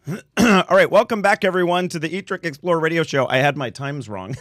All right, welcome back, everyone, to the Eat, Drink, Explore radio show. I had my times wrong.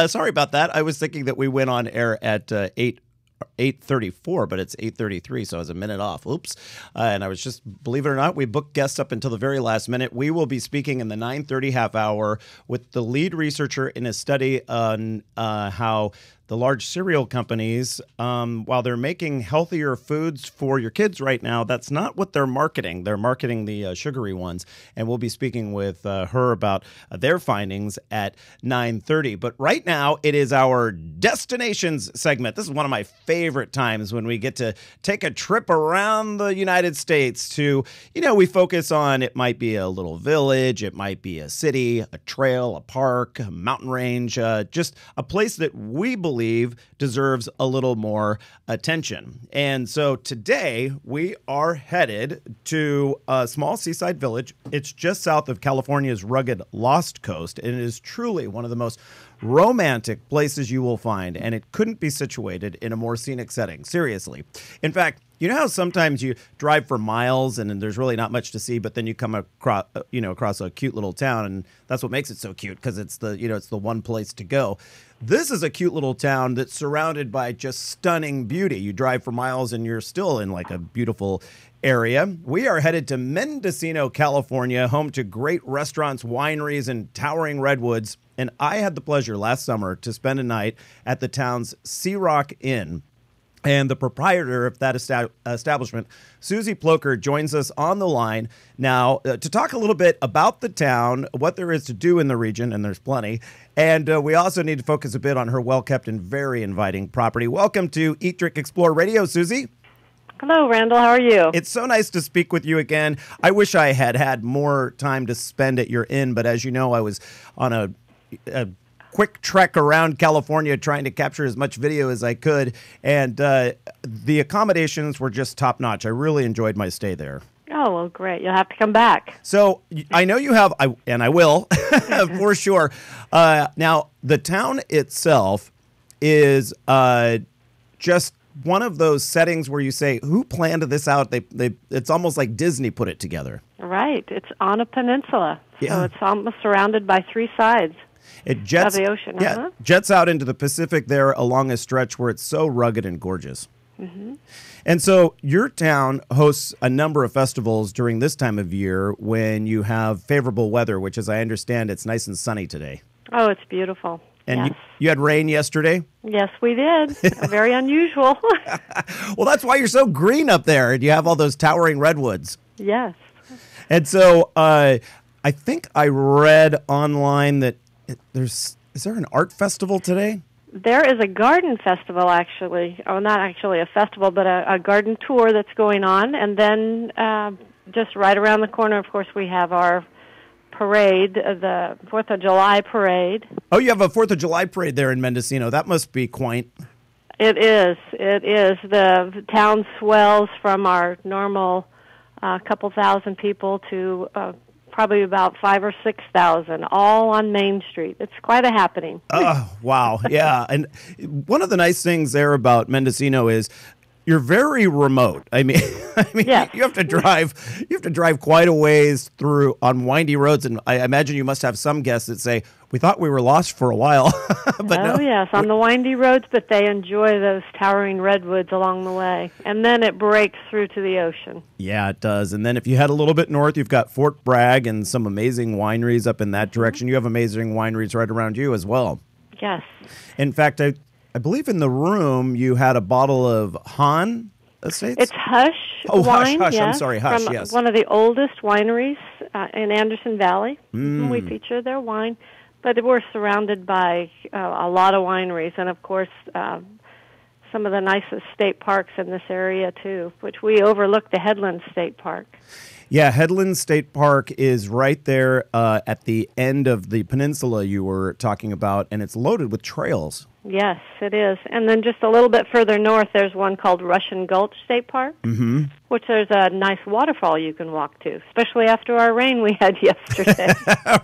Sorry about that. I was thinking that we went on air at 8:34, but it's 8:33, so I was a minute off. Oops. And I was just, believe it or not, we booked guests up until the very last minute. We will be speaking in the 9:30 half hour with the lead researcher in a study on how the large cereal companies, while they're making healthier foods for your kids right now, that's not what they're marketing. They're marketing the sugary ones. And we'll be speaking with her about their findings at 9:30. But right now, it is our destinations segment. This is one of my favorite times when we get to take a trip around the United States to, we focus on, it might be a little village, it might be a city, a trail, a park, a mountain range, just a place that we believe deserves a little more attention. And so today we are headed to a small seaside village. It's just south of California's rugged Lost Coast, and it is truly one of the most romantic places you will find, and it couldn't be situated in a more scenic setting. Seriously. In fact, you know how sometimes you drive for miles and there's really not much to see, but then you come across a cute little town, and that's what makes it so cute, because it's the one place to go. This is a cute little town that's surrounded by just stunning beauty. You drive for miles and you're still in like a beautiful area. We are headed to Mendocino, California, home to great restaurants, wineries, and towering redwoods. And I had the pleasure last summer to spend a night at the town's Sea Rock Inn. And the proprietor of that establishment, Susie Plocher, joins us on the line now to talk a little bit about the town, what there is to do in the region, and there's plenty. And we also need to focus a bit on her well-kept and very inviting property. Welcome to Eat, Drink, Explore Radio, Susie. Hello, Randall. How are you? It's so nice to speak with you again. I wish I had had more time to spend at your inn, but as you know, I was on a quick trek around California trying to capture as much video as I could, and the accommodations were just top-notch. I really enjoyed my stay there. Oh, well, great. You'll have to come back. So I know you have, and I will, for sure. Now, the town itself is just one of those settings where you say, who planned this out? It's almost like Disney put it together. Right. It's on a peninsula, yeah. So it's almost surrounded by three sides. It jets, of the ocean. Yeah, jets out into the Pacific there along a stretch where it's so rugged and gorgeous. Mm-hmm. And so your town hosts a number of festivals during this time of year when you have favorable weather, which, as I understand, it's nice and sunny today. Oh, it's beautiful. And yes. you had rain yesterday? Yes, we did. Very unusual. Well, that's why you're so green up there, and you have all those towering redwoods. Yes. And so I think I read online that is there an art festival today? There is a garden festival, actually. Oh, not actually a festival, but a garden tour that's going on. And then just right around the corner, of course, we have our parade, the 4th of July parade. Oh, you have a 4th of July parade there in Mendocino. That must be quaint. It is. It is. The town swells from our normal couple thousand people to probably about 5,000 or 6,000, all on Main Street. It's quite a happening. Oh, wow. Yeah. And one of the nice things there about Mendocino is you're very remote. I mean, yes. you have to drive quite a ways through on windy roads, and I imagine you must have some guests that say, "We thought we were lost for a while." But oh, no. Yes, on the windy roads, but they enjoy those towering redwoods along the way. And then it breaks through to the ocean. Yeah, it does. And then if you head a little bit north, you've got Fort Bragg and some amazing wineries up in that direction. You have amazing wineries right around you as well. Yes. In fact, I believe in the room you had a bottle of Han Estates? It's Hush Hush. wine. Yes, I'm sorry, Hush, from yes. one of the oldest wineries in Anderson Valley. We feature their wine. But we're surrounded by a lot of wineries, and, of course, some of the nicest state parks in this area, too, which we overlook the Headland State Park. Yeah, Headland State Park is right there at the end of the peninsula you were talking about, and it's loaded with trails. Yes, it is. And then just a little bit further north, there's one called Russian Gulch State Park, which there's a nice waterfall you can walk to, especially after our rain we had yesterday.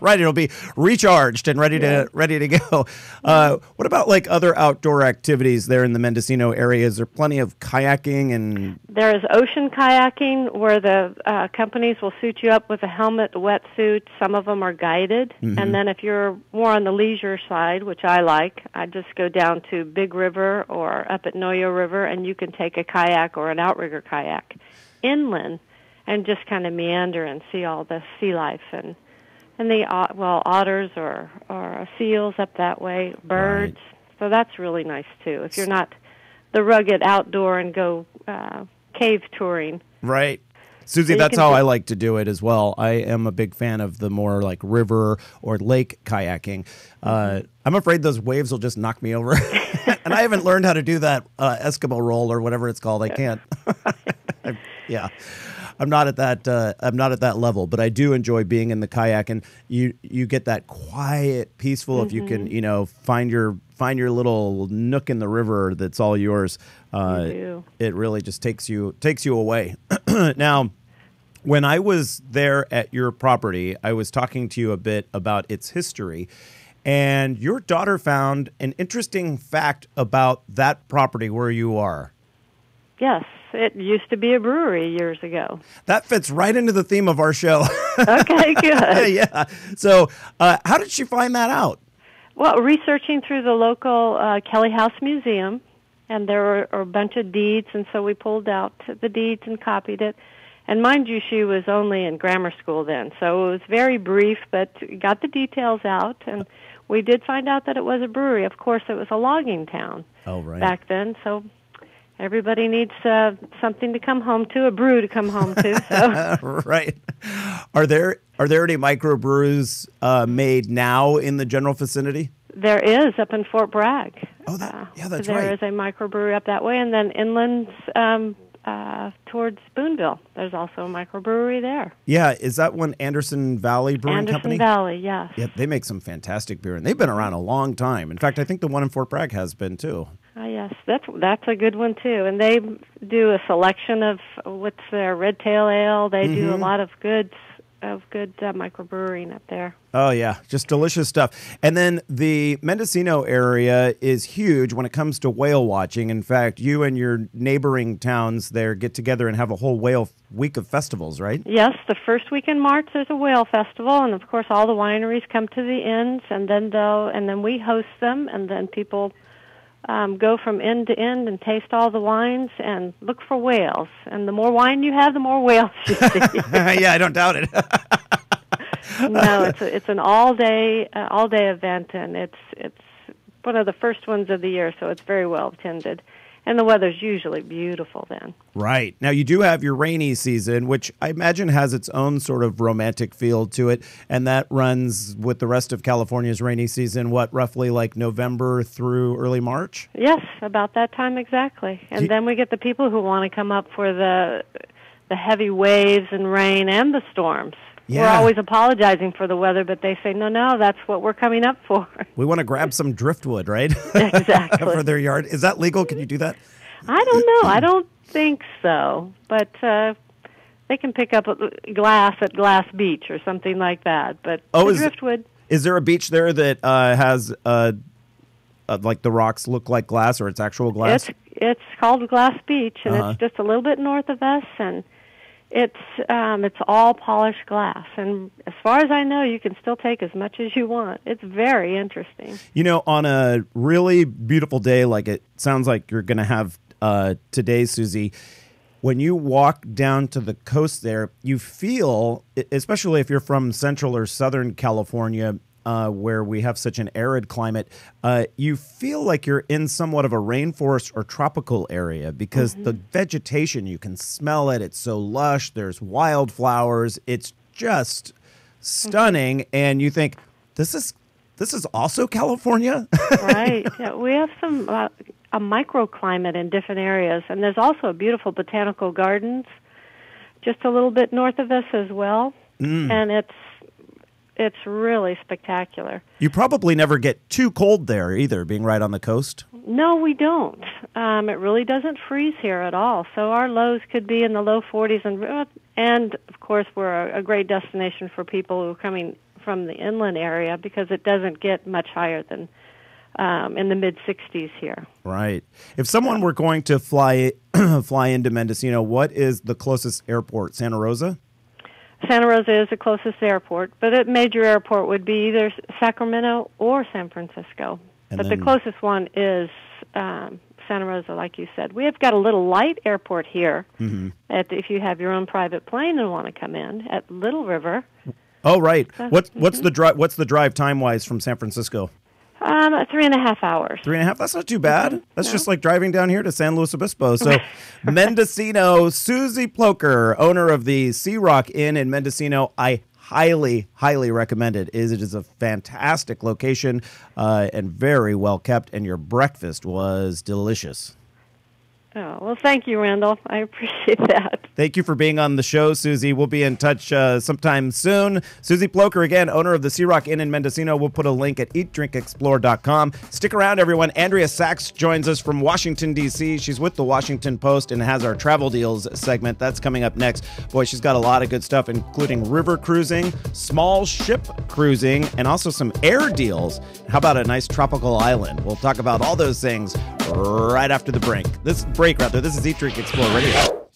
Right, it'll be recharged and ready to go. What about like other outdoor activities there in the Mendocino area? Is there plenty of kayaking and? There is ocean kayaking where the companies will suit you up with a helmet, a wetsuit. Some of them are guided. And then if you're more on the leisure side, which I like, I just go down to Big River or up at Noyo River, and you can take a kayak or an outrigger kayak inland and just kind of meander and see all the sea life and the otters or seals up that way, birds. Right. So that's really nice too. If you're not the rugged outdoor and go cave touring. Right. Susie, that's how I like to do it as well. I am a big fan of the more like river or lake kayaking. I'm afraid those waves will just knock me over. And I haven't learned how to do that Eskimo roll or whatever it's called. I can't. Yeah. I'm not at that level, but I do enjoy being in the kayak, and you get that quiet, peaceful. If you can, find your little nook in the river that's all yours. It really just takes you away. Now, when I was there at your property, I was talking to you a bit about its history, and your daughter found an interesting fact about that property where you are. Yes. It used to be a brewery years ago. That fits right into the theme of our show. Okay, good. Yeah. So how did she find that out? Well, researching through the local Kelly House Museum, and there were a bunch of deeds, and so we pulled out the deeds and copied it. And mind you, she was only in grammar school then, so it was very brief, but got the details out, and we did find out that it was a brewery. Of course, it was a logging town back then, so everybody needs something to come home to, a brew to come home to. So. Right. Are there any microbrews made now in the general vicinity? There is up in Fort Bragg. Oh, that's right. There is a microbrewery up that way, and then inland towards Boonville, there's also a microbrewery there. Yeah, is that one Anderson Valley Brewing Company? Anderson Valley, yes. Yeah, they make some fantastic beer, and they've been around a long time. In fact, I think the one in Fort Bragg has been too. Yes, that's a good one too. And they do a selection of what's their Red Tail Ale. They do a lot of good microbrewing up there. Oh yeah, just delicious stuff. And then the Mendocino area is huge when it comes to whale watching. In fact, you and your neighboring towns there get together and have a whole whale week of festivals, right? Yes, the first week in March there's a whale festival, and of course all the wineries come to the inns, and then we host them, and then people go from end to end and taste all the wines and look for whales. And the more wine you have, the more whales you see. Yeah, I don't doubt it. No, it's an all day event, and it's one of the first ones of the year, so it's very well attended. And the weather's usually beautiful then. Right. Now, you do have your rainy season, which I imagine has its own sort of romantic feel to it, and that runs with the rest of California's rainy season, roughly like November through early March? Yes, about that time exactly. And then we get the people who want to come up for the heavy waves and rain and the storms. Yeah. We're always apologizing for the weather, but they say, no, that's what we're coming up for. We want to grab some driftwood, right? Exactly. For their yard. Is that legal? Can you do that? I don't know. I don't think so. But they can pick up glass at Glass Beach or something like that. But driftwood. Is there a beach there that has, like the rocks look like glass, or it's actual glass? It's called Glass Beach, and it's just a little bit north of us, and it's all polished glass, and as far as I know, you can still take as much as you want. It's very interesting. On a really beautiful day, like it sounds like you're going to have today, Susie, when you walk down to the coast there, you feel, especially if you're from Central or Southern California, where we have such an arid climate, you feel like you're in somewhat of a rainforest or tropical area because the vegetation, you can smell it. It's so lush. There's wildflowers. It's just stunning. And you think, this is also California? Right. Yeah, we have some a microclimate in different areas. And there's also beautiful botanical gardens just a little bit north of us as well. And it's really spectacular. You probably never get too cold there either, being right on the coast. No, we don't. It really doesn't freeze here at all. So our lows could be in the low 40s, and of course we're a great destination for people who are coming from the inland area because it doesn't get much higher than in the mid-60s here. Right. If someone were going to fly into Mendocino, what is the closest airport? Santa Rosa? Santa Rosa is the closest airport, but a major airport would be either Sacramento or San Francisco. But the closest one is Santa Rosa, like you said. We have got a little light airport here. If you have your own private plane and want to come in at Little River. Oh, right. What's the drive time-wise from San Francisco? 3.5 hours. 3.5? That's not too bad. That's just like driving down here to San Luis Obispo. So Mendocino, Susie Plocher, owner of the Sea Rock Inn in Mendocino. I highly, highly recommend it. It is a fantastic location and very well kept, and your breakfast was delicious. Oh, well, thank you, Randall. I appreciate that. Thank you for being on the show, Susie. We'll be in touch sometime soon. Susie Plocher, again, owner of the Sea Rock Inn in Mendocino. We'll put a link at eatdrinkexplore.com. Stick around, everyone. Andrea Sachs joins us from Washington, D.C. She's with the Washington Post and has our travel deals segment. That's coming up next. Boy, she's got a lot of good stuff, including river cruising, small ship cruising, and also some air deals. How about a nice tropical island? We'll talk about all those things right after the break. This is Eat, Drink, Explore Radio.